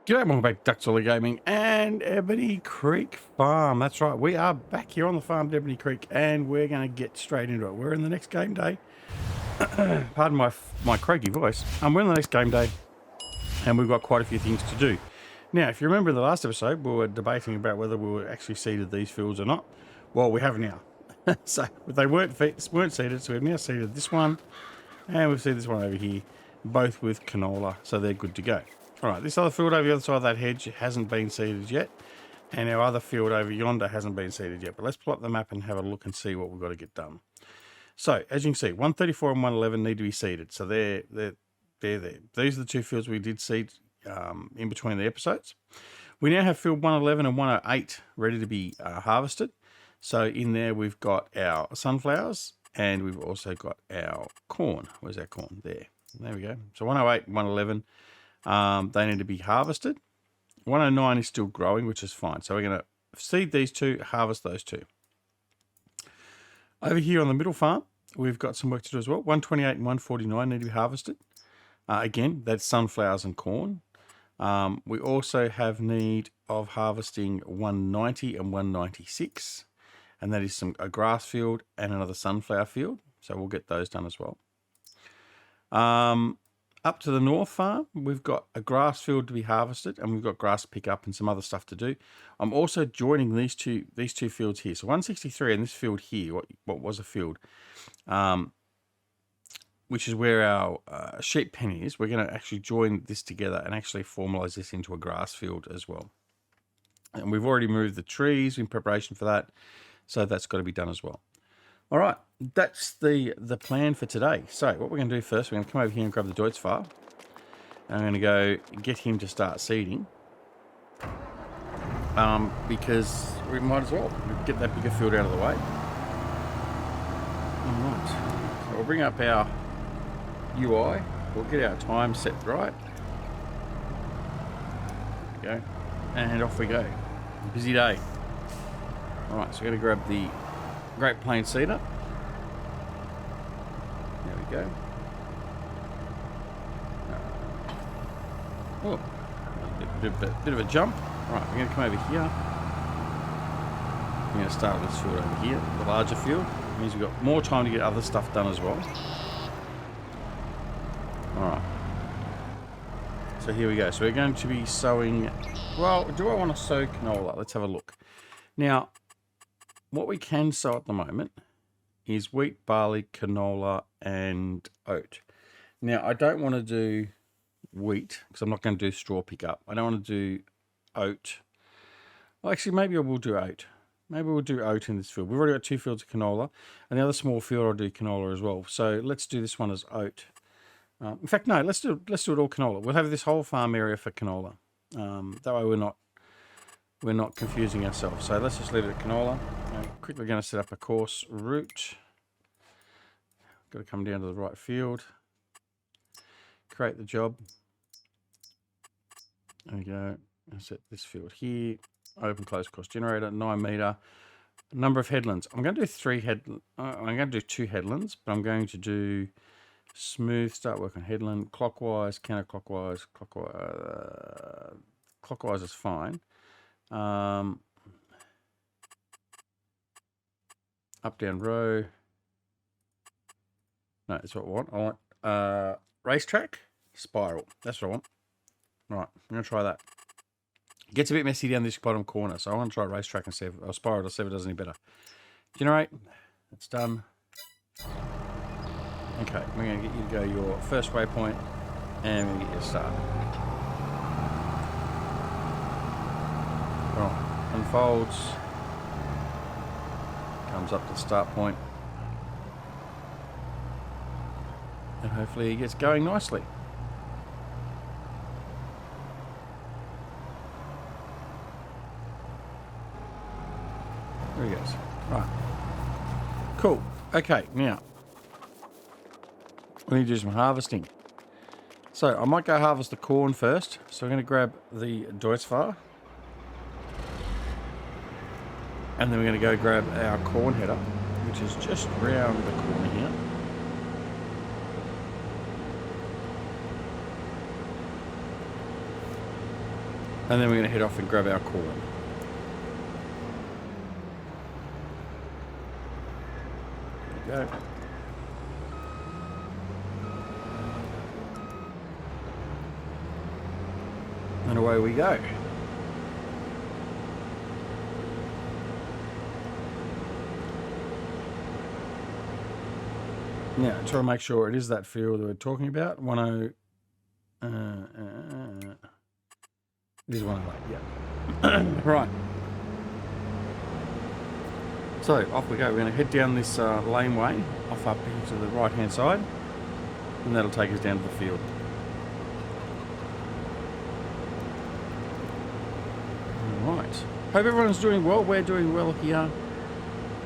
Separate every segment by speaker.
Speaker 1: G'day, welcome back to Ducks Gaming and Ebony Creek Farm. That's right, we are back here on the farm at Ebony Creek and we're going to get straight into it. We're in the next game day. Pardon my croaky voice. We're in the next game day and we've got quite a few things to do. Now, if you remember in the last episode, we were debating about whether we were actually seeded these fields or not. Well, we have now. So, they weren't seeded, so we've now seeded this one and we've seeded this one over here, both with canola, so they're good to go. Alright, this other field over the other side of that hedge hasn't been seeded yet, and our other field over yonder hasn't been seeded yet, but let's plot the map and have a look and see what we've got to get done. So, as you can see, 134 and 111 need to be seeded, so they're there. These are the two fields we did seed in between the episodes. We now have field 111 and 108 ready to be harvested. So in there we've got our sunflowers, and we've also got our corn. Where's our corn? There we go. So 108 and 111. They need to be harvested. 109 is still growing, which is fine. So we're going to seed these two, harvest those two. Over here on the middle farm, we've got some work to do as well. 128 and 149 need to be harvested. Again, that's sunflowers and corn. We also have need of harvesting 190 and 196. And that is a grass field and another sunflower field. So we'll get those done as well. Up to the north farm, we've got a grass field to be harvested, and we've got grass to pick up and some other stuff to do. I'm also joining these two fields here. So 163 and this field here, what was a field, which is where our sheep pen is. We're going to actually join this together and actually formalize this into a grass field as well. And we've already moved the trees in preparation for that, so that's got to be done as well. All right, that's the plan for today. So what we're going to do first, we're going to come over here and grab the Deutzfahr. I'm going to go get him to start seeding. Because we might as well get that bigger field out of the way. All right, so we'll bring up our UI. We'll get our time set right. There we go. And off we go. Busy day. All right, so we're going to grab the Great Plains seeder. There we go. Oh, bit of a jump. All right, we're going to come over here. We're going to start with this field over here, the larger field. It means we've got more time to get other stuff done as well. All right. So here we go. So we're going to be sowing. Well, do I want to sow canola? Let's have a look. Now, what we can sow at the moment is wheat, barley, canola, and oat. Now, I don't want to do wheat because I'm not going to do straw pickup. I don't want to do oat. Well, actually, maybe I will do oat. Maybe we'll do oat in this field. We've already got two fields of canola, and the other small field I'll do canola as well. So let's do this one as oat. In fact, no, let's do it all canola. We'll have this whole farm area for canola. That way we're not confusing ourselves. So let's just leave it at canola. Quickly going to set up a course route. Got to come down to the right field. Create the job. There we go. I'll set this field here. Open close course generator, 9 meter. Number of headlands. I'm going to do I'm going to do 2 headlands, but I'm going to do smooth, start work on headland, clockwise, counterclockwise, clockwise is fine. Up, down, row. No, that's what I want. I want racetrack, spiral. That's what I want. All right, I'm going to try that. It gets a bit messy down this bottom corner, so I want to try racetrack and see if, or spiral to see if it does any better. Generate. That's done. Okay, we're going to get you to go your first waypoint, and we're going to get you to start. All right, unfolds. Comes up to the start point, and hopefully he gets going nicely. There he goes. Right. Cool. Okay, now we need to do some harvesting. So I might go harvest the corn first. So I'm going to grab the Deutzfahr. And then we're going to go grab our corn header, which is just round the corner here. And then we're going to head off and grab our corn. There we go. And away we go. Now, try to make sure it is that field that we're talking about. 10. It is 108, yeah. Right. So, off we go. We're going to head down this laneway, off up into the right-hand side, and that'll take us down to the field. Alright. Hope everyone's doing well. We're doing well here.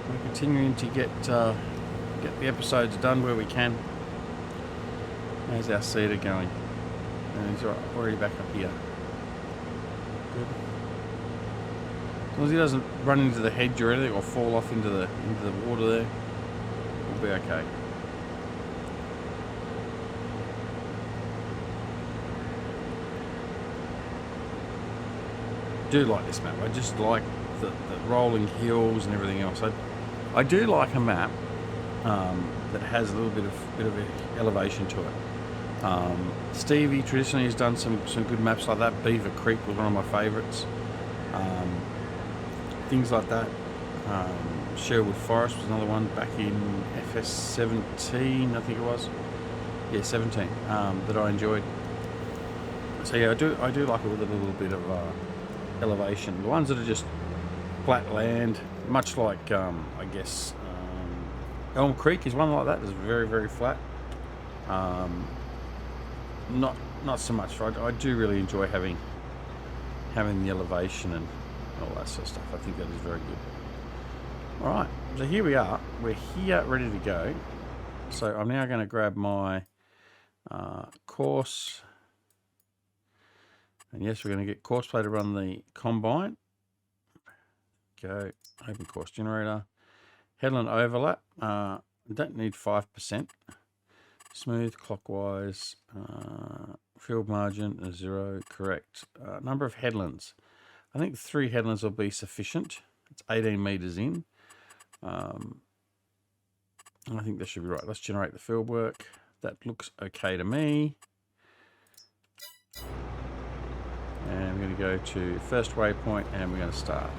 Speaker 1: We're continuing to get the episodes done where we can. How's our seeder going? And he's already back up here. Good. As long as he doesn't run into the hedge or anything or fall off into the water there, we'll be okay. I do like this map. I just like the rolling hills and everything else. I do like a map that has a little bit of elevation to it. Stevie traditionally has done some good maps like that. Beaver Creek was one of my favourites. Things like that. Sherwood Forest was another one back in FS17, I think it was. Yeah, 17. That I enjoyed. So yeah, I do like it with a little bit of elevation. The ones that are just flat land, much like I guess Elm Creek is one like that. It's very, very flat. Not so much. I do really enjoy having the elevation and all that sort of stuff. I think that is very good. All right, so here we are. We're here, ready to go. So I'm now going to grab my course, and yes, we're going to get course play to run the combine. Go open course generator, headland overlap. Don't need 5%. Smooth clockwise. Field margin 0. Correct. Number of headlands. I think 3 headlands will be sufficient. It's 18 meters in. I think that should be right. Let's generate the field work. That looks okay to me. And we're going to go to first waypoint and we're going to start.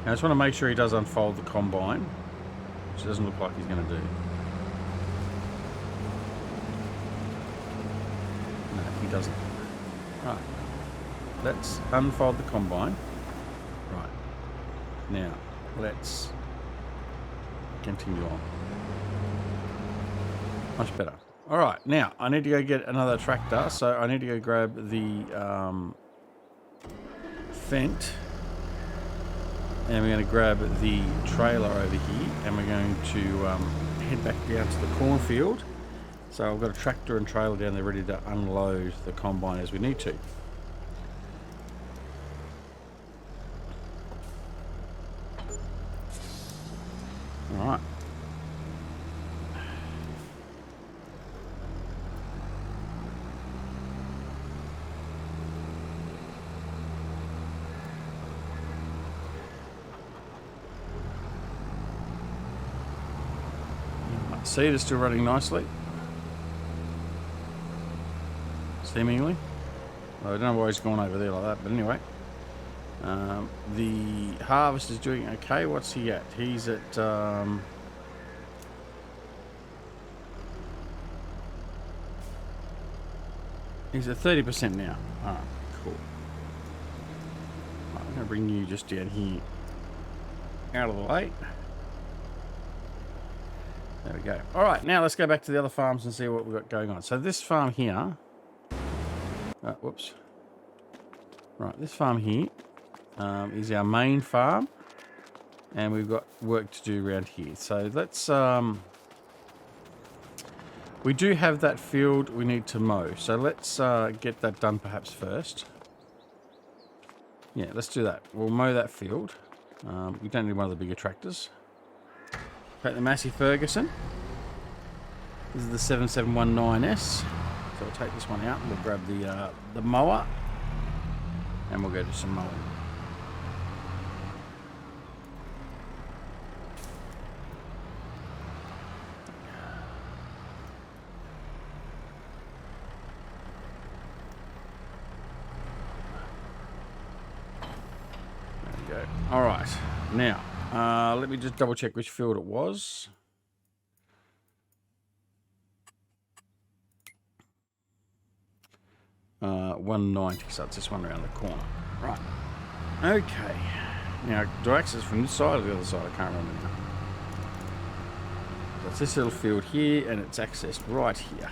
Speaker 1: Now I just want to make sure he does unfold the combine, which doesn't look like he's going to do. No, he doesn't. Right. Let's unfold the combine. Right. Now, let's continue on. Much better. All right. Now, I need to go get another tractor, so I need to go grab the Fent. And we're going to grab the trailer over here, and we're going to head back down to the cornfield. So I've got a tractor and trailer down there ready to unload the combine as we need to. All right. Seed is still running nicely. Seemingly. Well, I don't know why he's gone over there like that, but anyway. The harvest is doing okay. What's he at? He's at he's at 30% now. Alright, cool. Right, I'm gonna bring you just down here out of the way. There we go. All right, now let's go back to the other farms and see what we've got going on. So this farm here, whoops. Right, this farm here is our main farm, and we've got work to do around here. So let's, we do have that field we need to mow. So let's get that done perhaps first. Yeah, let's do that. We'll mow that field. We don't need one of the bigger tractors. Take the Massey Ferguson. This is the 7719S. So we'll take this one out and we'll grab the mower. and we'll go do some mowing. There we go. All right, now let me just double check which field it was. Uh, 190, so it's this one around the corner. Right. Okay. Now, do I access from this side or the other side? I can't remember now. So it's this little field here, and it's accessed right here.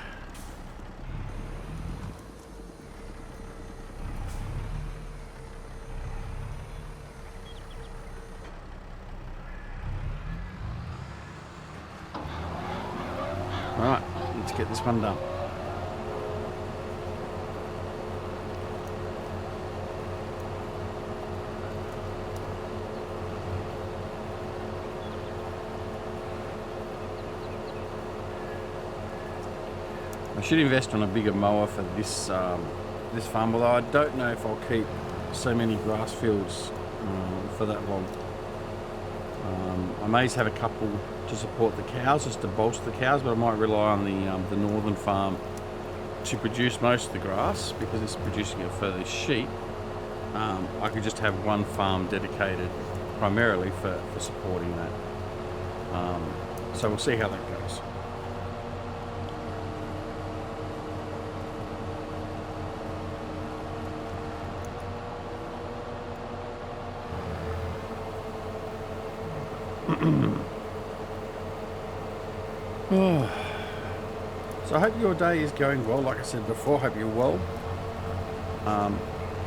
Speaker 1: Right, let's get this one done. I should invest on a bigger mower for this this farm, although I don't know if I'll keep so many grass fields for that long. I may have a couple to support the cows, just to bolster the cows, but I might rely on the northern farm to produce most of the grass, because it's producing it for the sheep. I could just have one farm dedicated primarily for supporting that. So we'll see how that goes. So I hope your day is going well. Like I said before, I hope you're well.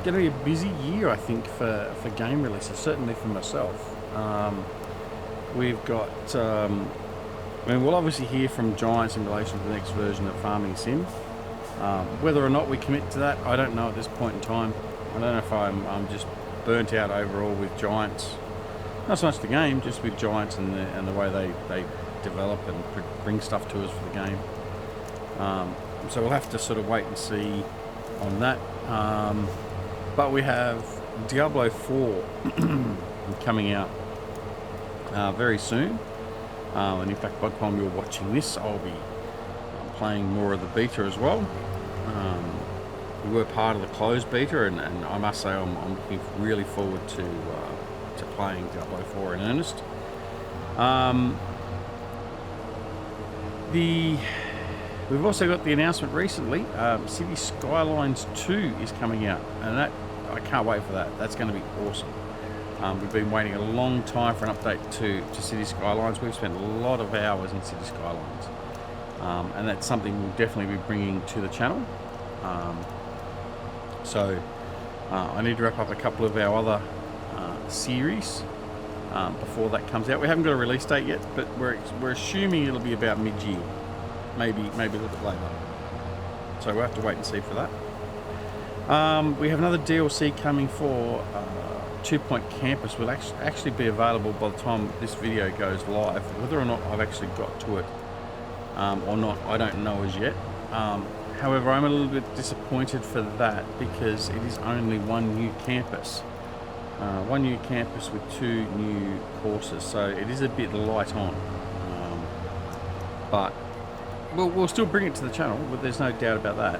Speaker 1: Going to be a busy year, I think, for game releases, certainly for myself. We've got, I mean, we'll obviously hear from Giants in relation to the next version of Farming Sim. Whether or not we commit to that, I don't know at this point in time. I don't know if I'm just burnt out overall with Giants. Not so much the game, just with Giants and the way they develop and bring stuff to us for the game. So we'll have to sort of wait and see on that. But we have Diablo 4 coming out very soon. And in fact, by the time you're watching this, I'll be playing more of the beta as well. We were part of the closed beta, and I must say I'm looking really forward to playing Diablo 4 in earnest. We've also got the announcement recently, City Skylines 2 is coming out, and that I can't wait for that. That's going to be awesome. We've been waiting a long time for an update to City Skylines. We've spent a lot of hours in City Skylines, and that's something we'll definitely be bringing to the channel. So I need to wrap up a couple of our other series before that comes out. We haven't got a release date yet, but we're assuming it'll be about mid-year, maybe a little bit later. So we'll have to wait and see for that. We have another DLC coming for 2 Point Campus. Will actually be available by the time this video goes live. Whether or not I've actually got to it or not, I don't know as yet. However, I'm a little bit disappointed for that, because it is only one new campus. One new campus with 2 new courses, so it is a bit light on. But we'll still bring it to the channel, but there's no doubt about that.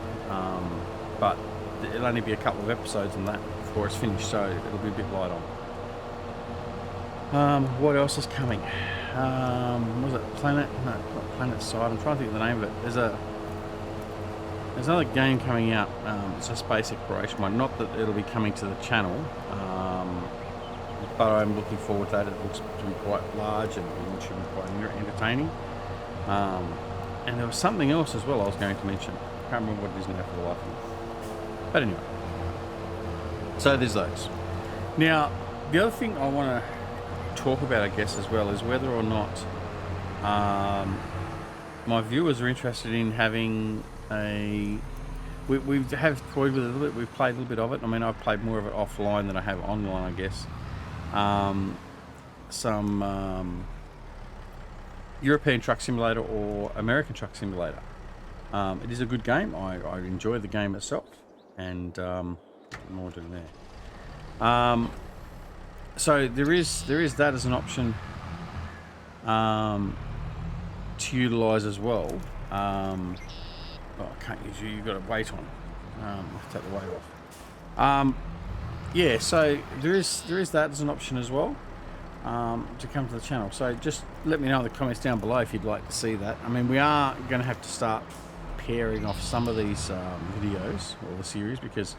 Speaker 1: But it'll only be a couple of episodes on that before it's finished, so it'll be a bit light on. What else is coming? Was it Planet? No, not Planet Side. I'm trying to think of the name of it. There's another game coming out. It's a space exploration one. Not that it'll be coming to the channel, but I'm looking forward to that. It looks to be quite large and it should be quite entertaining. And there was something else as well I was going to mention. I can't remember what it is now for the life of me. But anyway, so there's those. Now, the other thing I want to talk about, I guess, as well, is whether or not my viewers are interested in having a... We have toyed with it a little bit. We've played a little bit of it. I mean, I've played more of it offline than I have online, I guess. Some European Truck Simulator or American Truck Simulator. It is a good game. I enjoy the game itself. And what am I doing there? So there is that as an option to utilise as well. Oh, I can't use you. You've got a weight on. I'll take the weight off. Yeah, so there is that as an option as well, to come to the channel. So just let me know in the comments down below if you'd like to see that. I mean, we are going to have to start pairing off some of these videos or the series, because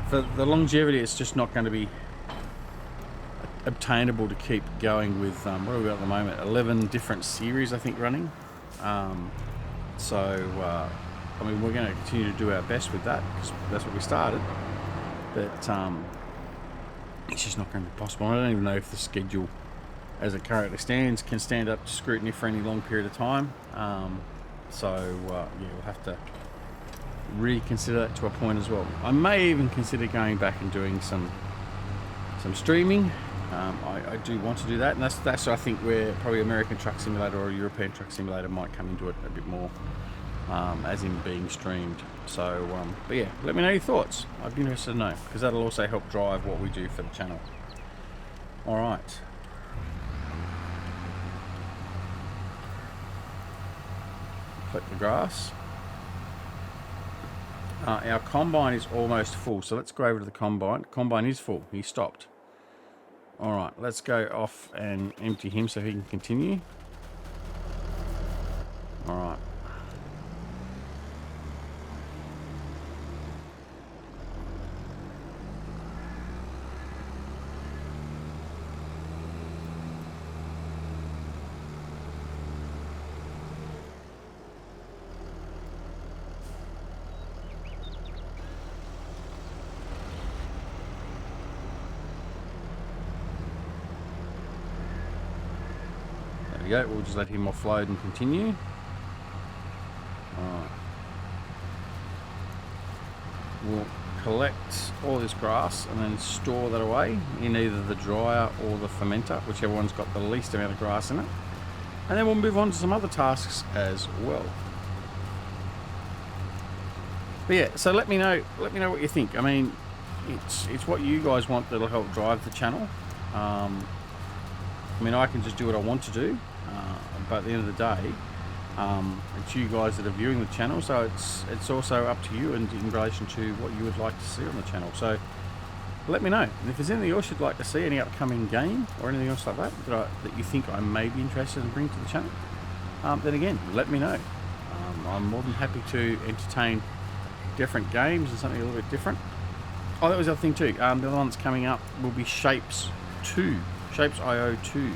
Speaker 1: for the longevity, it's just not going to be obtainable to keep going with what are we got at the moment? 11 different series, I think, running. So I mean, we're going to continue to do our best with that, because that's what we started. But it's just not going to be possible. I don't even know if the schedule, as it currently stands, can stand up to scrutiny for any long period of time. So yeah, we'll have to reconsider that to a point as well. I may even consider going back and doing some streaming. I do want to do that, and that's I think where probably American Truck Simulator or European Truck Simulator might come into it a bit more, as in being streamed. So but yeah, let me know your thoughts. I'd be interested to know, because that'll also help drive what we do for the channel. All right. Click the grass. Our combine is almost full, so let's go over to the combine. The combine is full. He stopped. All right, let's go off and empty him so he can continue. All right. There we go. We'll just let him offload and continue. Alright. We'll collect all this grass and then store that away in either the dryer or the fermenter, whichever one's got the least amount of grass in it. And then we'll move on to some other tasks as well. But yeah, so let me know what you think. I mean, it's what you guys want that'll help drive the channel. I mean, I can just do what I want to do, but at the end of the day, it's you guys that are viewing the channel, so it's also up to you and in relation to what you would like to see on the channel. So let me know, and if there's anything else you'd like to see, any upcoming game or anything else like that that you think I may be interested in bringing to the channel, then again, let me know. I'm more than happy to entertain different games and something a little bit different. Oh, that was the other thing too. The other one that's coming up will be Shapes 2. Shapes IO 2.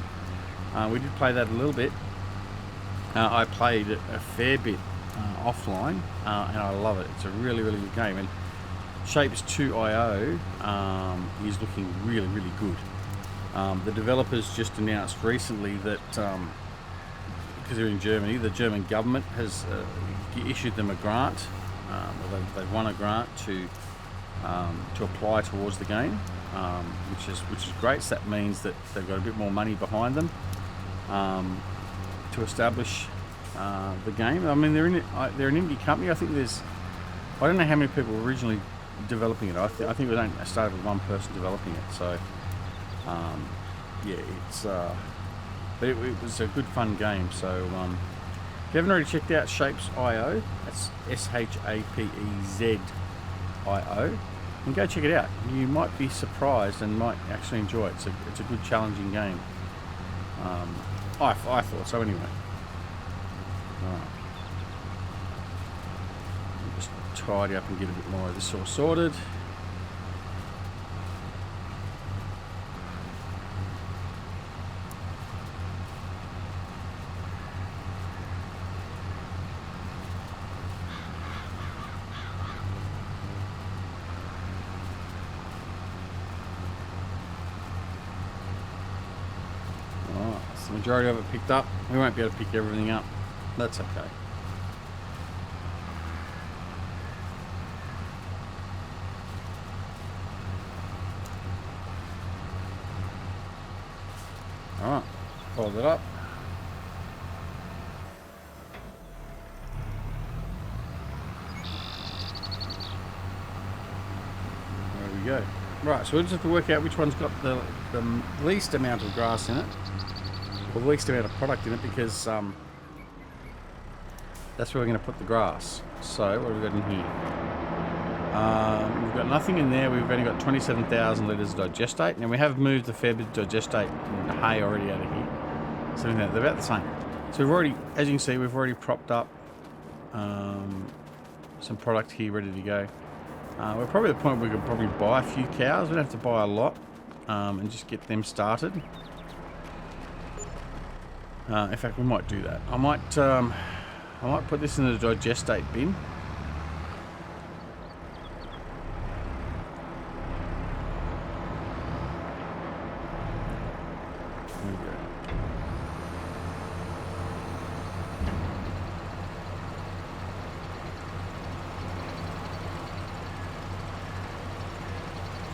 Speaker 1: We did play that a little bit. I played it a fair bit offline, and I love it. It's a really, really good game. And Shapes 2 IO is looking really, really good. The developers just announced recently that, because they're in Germany, the German government has issued them a grant. They've won a grant to apply towards the game, which is great. So that means that they've got a bit more money behind them to establish the game. I mean, they're an indie company. I think I don't know how many people were originally developing it. I think it was started with one person developing it. So yeah, but it was a good fun game. So if you haven't already checked out Shapes IO, that's SHAPEZ IO, and go check it out. You might be surprised and might actually enjoy it. It's a good challenging game. I thought so anyway. Right. Just tidy up and get a bit more of this all sorted. The majority of it picked up. We won't be able to pick everything up. That's okay. Alright, fold it up. There we go. Right, so we'll just have to work out which one's got the least amount of grass in it, or the least amount of product in it, because that's where we're going to put the grass. So what have we got in here? We've got nothing in there. We've only got 27,000 litres of digestate. Now we have moved a fair bit of digestate and hay already out of here. So they're about the same. So we've already, as you can see, we've already propped up some product here ready to go. We're probably at the point where we could probably buy a few cows. We don't have to buy a lot and just get them started. In fact, we might do that. I might put this in the digestate bin. There we go.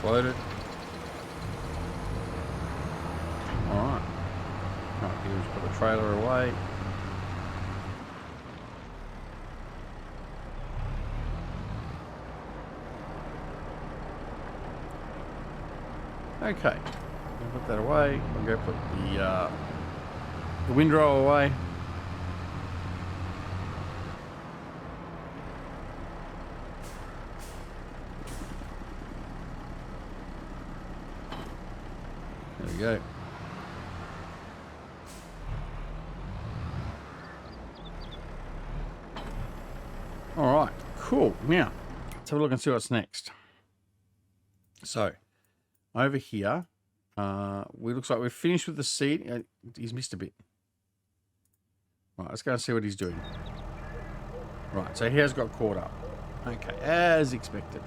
Speaker 1: Load it. Alright. Right, here we've put the trailer away. Okay. We'll put that away. We'll go put the windrow away. There we go. All right, cool. Now, let's have a look and see what's next. So, over here, looks like we've finished with the seed. He's missed a bit. Right, let's go and see what he's doing. Right, so he has got caught up. Okay, as expected.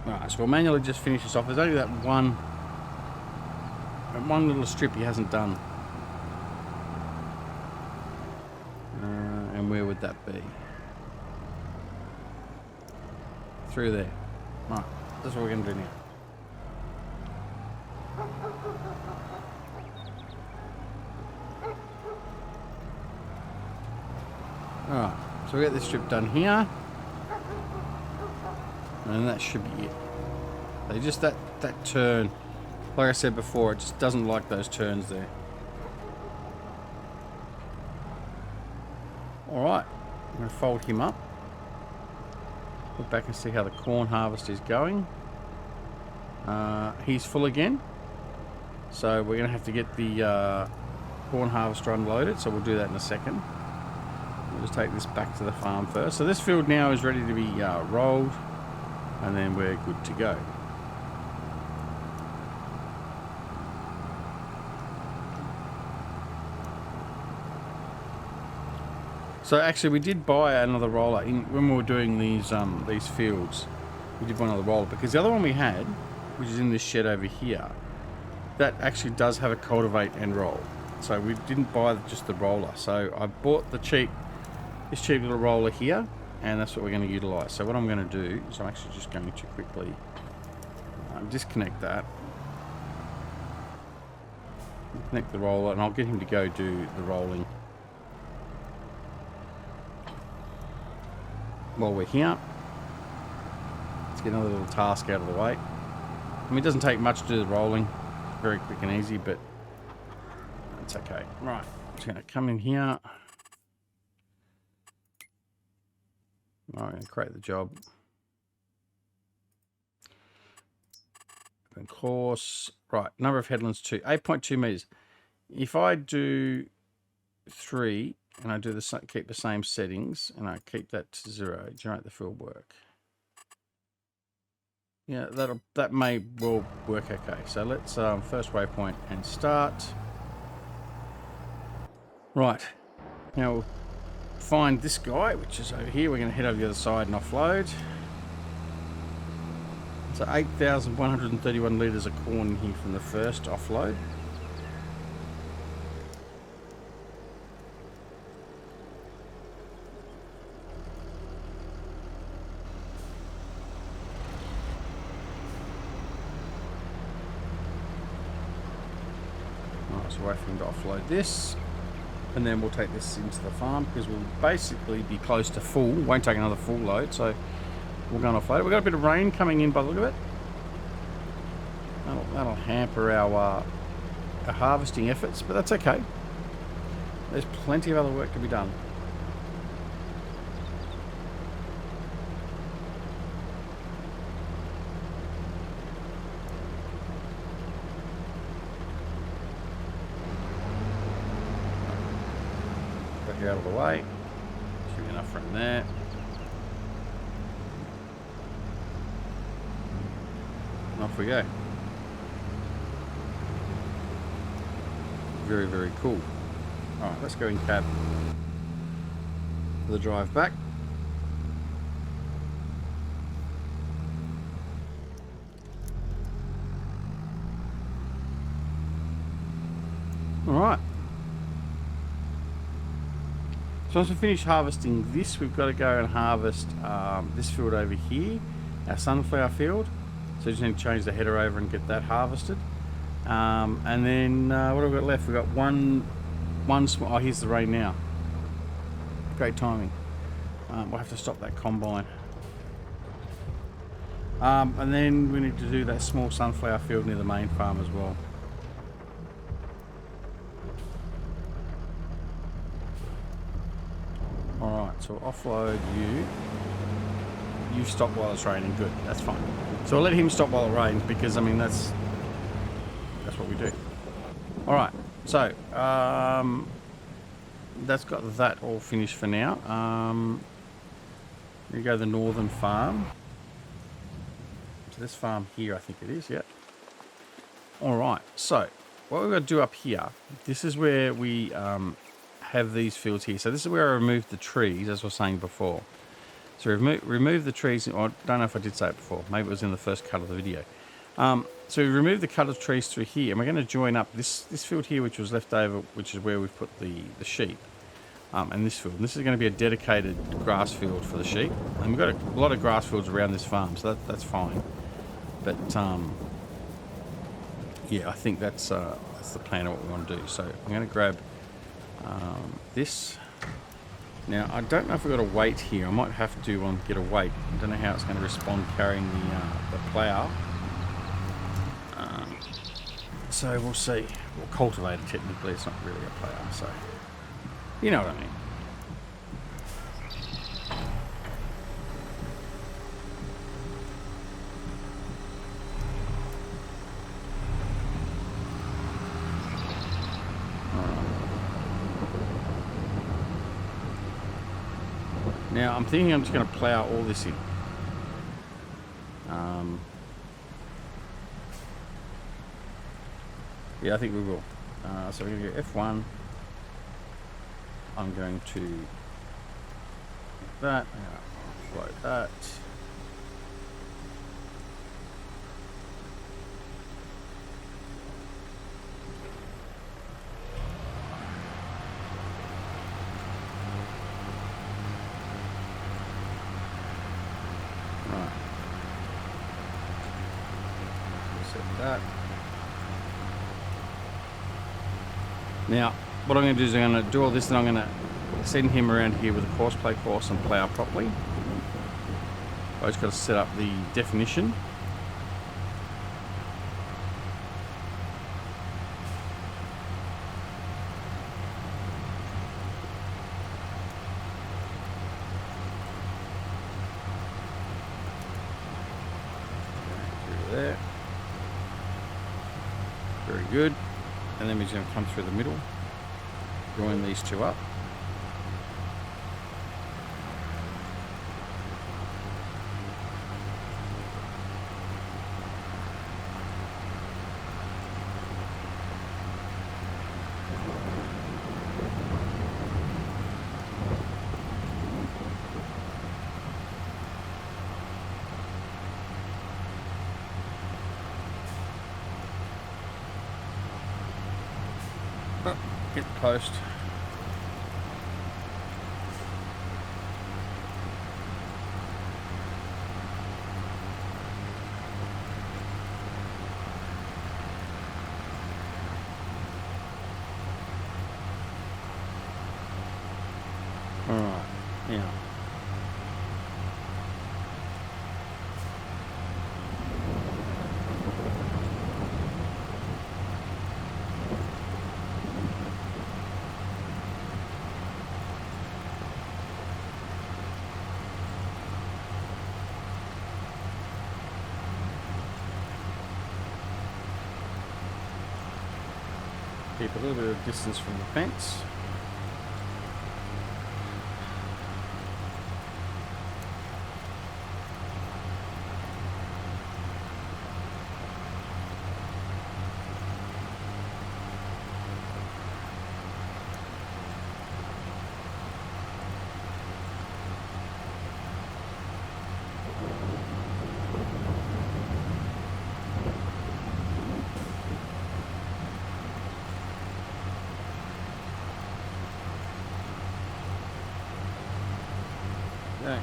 Speaker 1: Alright, so we'll manually just finish this off. There's only that one little strip he hasn't done. And where would that be? Through there. Right, that's what we're going to do now. Alright, so we get this strip done here. And that should be it. They just that turn, like I said before, it just doesn't like those turns there. Alright, I'm going to fold him up. Look back and see how the corn harvest is going. He's full again. So we're going to have to get the corn harvester unloaded, so we'll do that in a second. We'll just take this back to the farm first. So this field now is ready to be rolled. And then we're good to go. So actually we did buy another roller when we were doing these fields. We did buy another roller because the other one we had, which is in this shed over here, that actually does have a cultivate and roll. So we didn't buy just the roller. So I bought this cheap little roller here. And that's what we're going to utilize. So what I'm going to do is I'm actually just going to quickly disconnect that. Connect the roller, and I'll get him to go do the rolling. While we're here, let's get another little task out of the way. I mean, it doesn't take much to do the rolling. Very quick and easy, but it's okay. Right, I'm just going to come in here. I'm going to create the job. Open course. Right, number of headlands 2. 8.2 meters. If I do 3 and I do keep the same settings and I keep that to 0, generate the field work. Yeah, that may well work okay. So let's first waypoint and start. Right. Now we'll find this guy, which is over here. We're going to head over the other side and offload. So 8,131 litres of corn in here from the first offload. Alright, so wait for him to offload this. and then we'll take this into the farm because we'll basically be close to full. Won't take another full load, so we're going to offload it. We've got a bit of rain coming in by the look of it. That'll hamper our harvesting efforts, but that's okay. There's plenty of other work to be done. Got you out of the way. Should be enough from there. And off we go. Very, very cool. Alright, let's go in cab for the drive back. Alright. So once we finish harvesting this, we've got to go and harvest this field over here, our sunflower field. So just need to change the header over and get that harvested. And then what have we got left? We've got one small... Oh, here's the rain now. Great timing. We'll have to stop that combine. And then we need to do that small sunflower field near the main farm as well. Alright, so we'll offload you. You stop while it's raining. Good, that's fine. So we'll let him stop while it rains because, I mean, that's what we do. Alright, so that's got that all finished for now. We go to the northern farm. So this farm here, I think it is, yeah. Alright, so what we're going to do up here, this is where we have these fields here. So this is where I removed the trees, as I was saying before. So remove the trees. I don't know if I did say it before. Maybe it was in the first cut of the video. So we removed the cut of trees through here, and we're going to join up this field here, which was left over, which is where we've put the sheep, and this field. And this is going to be a dedicated grass field for the sheep. And we've got a lot of grass fields around this farm, so that's fine. But yeah, I think that's the plan of what we want to do. So I'm going to grab this. Now I don't know if we've got a weight here. I might have to get a weight. I don't know how it's going to respond carrying the plough. So we'll see. Well, cultivator technically, it's not really a plough, so you know what I mean. Now I'm thinking I'm just going to plough all this in. Yeah, I think we will. So we're going to go F1. I'm going to that. Float that. Right. Set that. Now, what I'm going to do is I'm going to do all this, and I'm going to send him around here with a course play course and plough properly. I just got to set up the definition. Through there. Very good. And then we're going to come through the middle, join these two up. Hit the post. Keep a little bit of distance from the fence. Okay.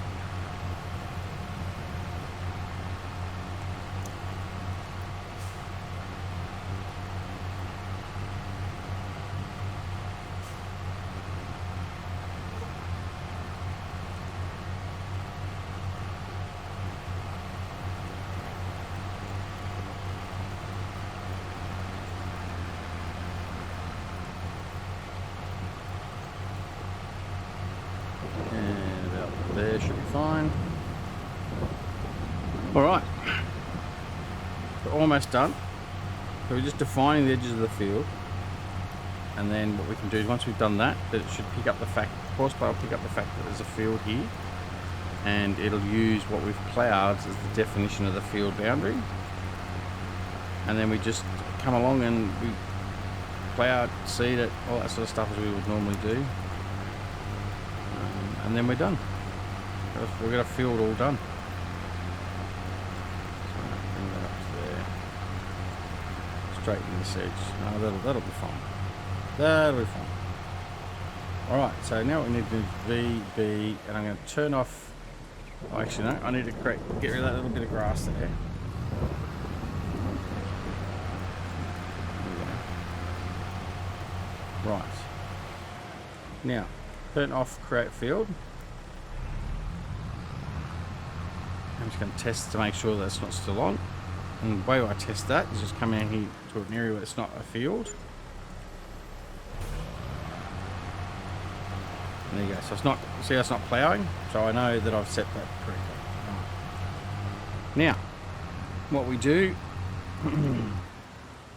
Speaker 1: And about there should be fine. Alright. We're almost done. So we're just defining the edges of the field. And then what we can do is once we've done that, it should pick up the fact, horsepower will pick up the fact that there's a field here. And it'll use what we've ploughed as the definition of the field boundary. And then we just come along and we plough it, seed it, all that sort of stuff as we would normally do. And then we're done. We've got a field all done. So bring that up to there. Straighten this edge. No, that'll be fine. That'll be fine. Alright, so now what we need to do is VB, and I'm going to turn off. Oh, actually, no, I need to get rid of that little bit of grass there. Right. Now, turn off create field. I'm just going to test to make sure that it's not still on. And the way I test that is just come out here to an area where it's not a field. And there you go. So it's not, see how it's not ploughing? So I know that I've set that correctly. Right. Now, what we do,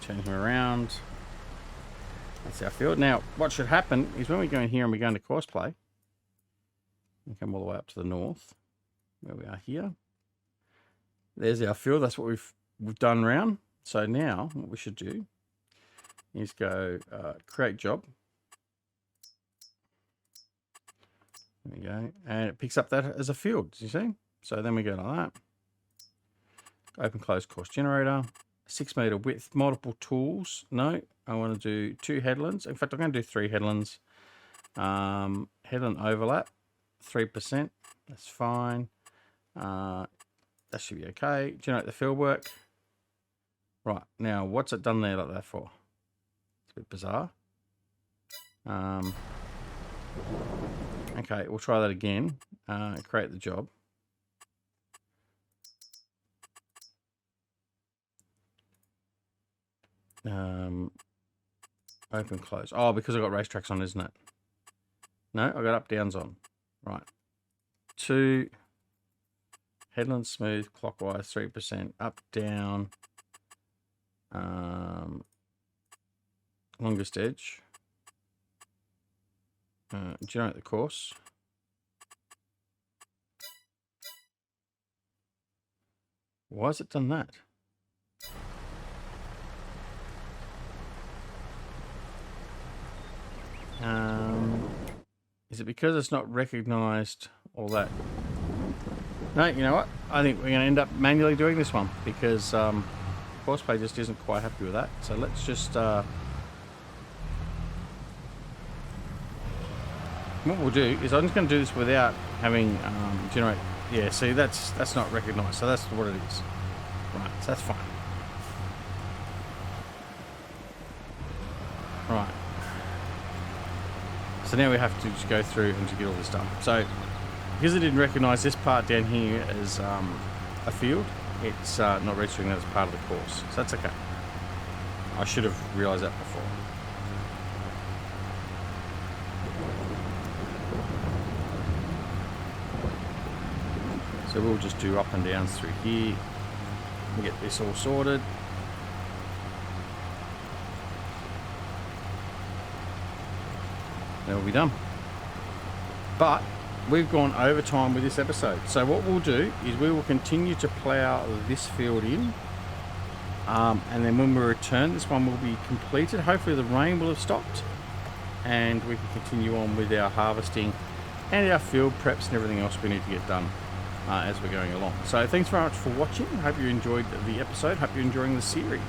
Speaker 1: turn him around. That's our field. Now, what should happen is when we go in here and we go into course play, we come all the way up to the north, where we are here. There's our field. That's what we've done round. So now, what we should do is go create job. There we go, and it picks up that as a field. You see? So then we go like that. Open close course generator. 6 meter width, multiple tools. No, I want to do 2 headlands. In fact, I'm going to do 3 headlands. Headland overlap, 3%. That's fine. That should be okay. Generate the field work. Right, now what's it done there like that for? It's a bit bizarre. Okay, we'll try that again. Create the job. Open close. Oh, because I got racetracks on, isn't it? No, I got up downs on. Right. 2 headland smooth clockwise 3%, up down, longest edge. Generate the course. Why has it done that? Is it because it's not recognized all that? No, you know what? I think we're going to end up manually doing this one because Courseplay just isn't quite happy with that. So let's just what we'll do is I'm just going to do this without having generate. Yeah, see, that's not recognized. So that's what it is. Right, so that's fine. Right. So now we have to just go through and to get all this done. So because it didn't recognize this part down here as a field, it's not registering that as part of the course. So that's okay. I should have realized that before. So we'll just do up and downs through here and get this all sorted. They'll be done. But we've gone over time with this episode. So what we'll do is we will continue to plough this field in. And then when we return, this one will be completed. Hopefully the rain will have stopped. And we can continue on with our harvesting and our field preps and everything else we need to get done as we're going along. So thanks very much for watching. Hope you enjoyed the episode. Hope you're enjoying the series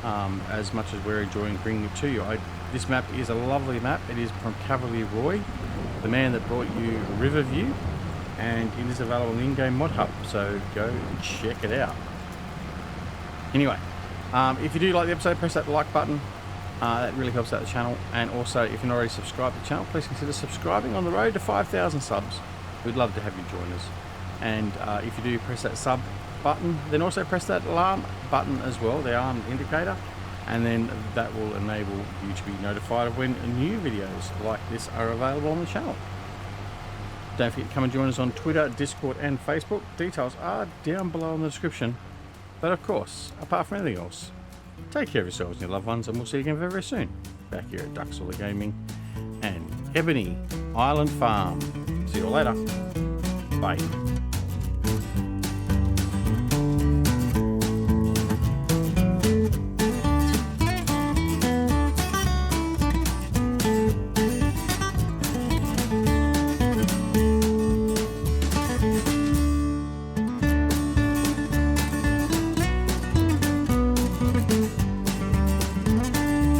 Speaker 1: as much as we're enjoying bringing it to you. This map is a lovely map. It is from Cavalier Roy, the man that brought you Riverview, and it is available in the in-game mod hub, so go and check it out. Anyway, if you do like the episode, press that like button. That really helps out the channel. And also, if you're not already subscribed to the channel, please consider subscribing. On the road to 5,000 subs. We'd love to have you join us. And if you do press that sub button, then also press that alarm button as well, the alarm indicator. And then that will enable you to be notified of when new videos like this are available on the channel. Don't forget to come and join us on Twitter, Discord and Facebook. Details are down below in the description. But of course, apart from anything else, take care of yourselves and your loved ones, and we'll see you again very, very soon. Back here at Duxall Gaming and Ebony Island Farm. See you all later. Bye.